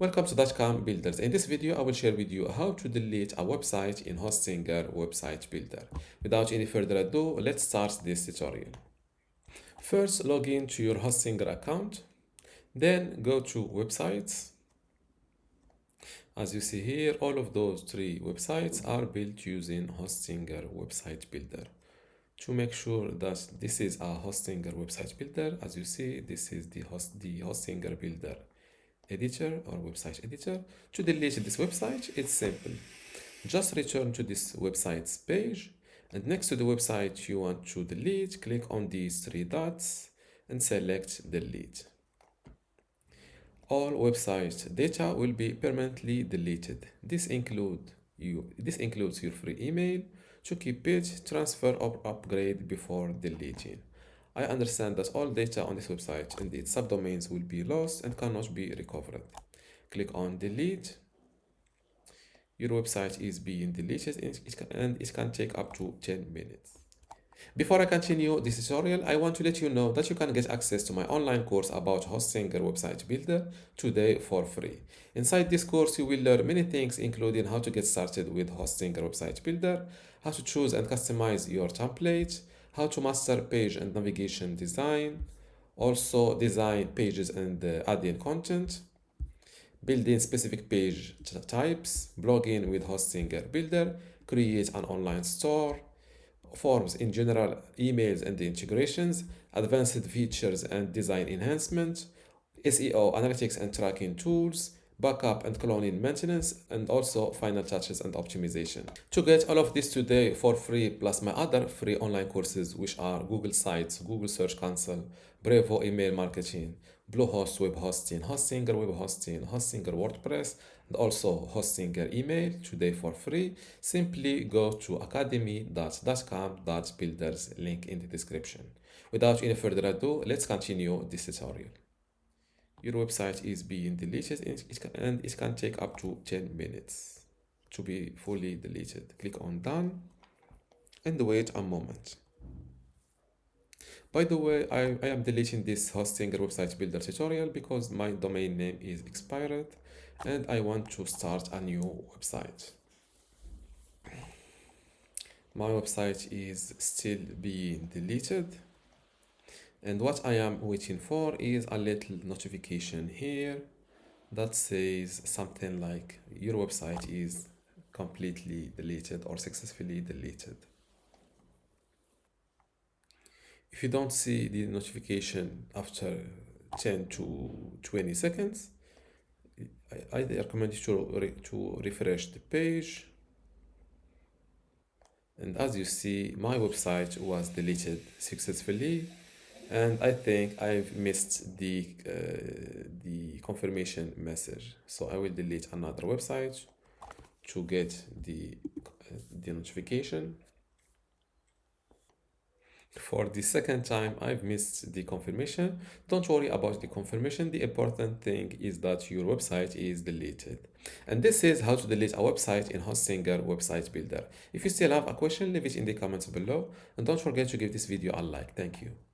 Welcome to dotcom builders. In this video, I will share with you how to delete a website in Hostinger Website Builder. Without any further ado, let's start this tutorial. First, log in to your Hostinger account. Then go to websites. As you see here, all of those three websites are built using Hostinger Website Builder. To make sure that this is a Hostinger Website Builder, as you see, this is the Hostinger Builder editor or website editor. To delete this website, it's simple. Just return to this website's page, and next to the website you want to delete, click on these three dots and select delete. All website data will be permanently deleted. This includes your free email to keep it, transfer or upgrade before deleting. I understand that all data on this website and its subdomains will be lost and cannot be recovered. Click on delete. Your website is being deleted and it can take up to 10 minutes. Before I continue this tutorial, I want to let you know that you can get access to my online course about Hostinger Website Builder today for free. Inside this course, you will learn many things, including how to get started with Hostinger Website Builder, how to choose and customize your template, how to master page and navigation design, also design pages and add in content, building specific page types, blogging with Hostinger Builder, create an online store, forms in general, emails and integrations, advanced features and design enhancement, SEO, analytics and tracking tools, backup and cloning maintenance, and also final touches and optimization. To get all of this today for free, plus my other free online courses, which are Google Sites, Google Search Console, Brevo email marketing, Bluehost web hosting, Hostinger web hosting, Hostinger WordPress, and also Hostinger email today for free, simply go to academy.dotcom.builders, link in the description. Without any further ado, let's continue this tutorial. Your website is being deleted and it can take up to 10 minutes to be fully deleted. Click on done and wait a moment. By the way, I am deleting this Hostinger Website Builder tutorial because my domain name is expired and I want to start a new website. My website is still being deleted. And what I am waiting for is a little notification here that says something like your website is completely deleted or successfully deleted. If you don't see the notification after 10 to 20 seconds, I recommend you to refresh the page. And as you see, my website was deleted successfully. And I think I've missed the confirmation message. So I will delete another website to get the notification. For the second time, I've missed the confirmation. Don't worry about the confirmation. The important thing is that your website is deleted. And this is how to delete a website in Hostinger Website Builder. If you still have a question, leave it in the comments below. And don't forget to give this video a like. Thank you.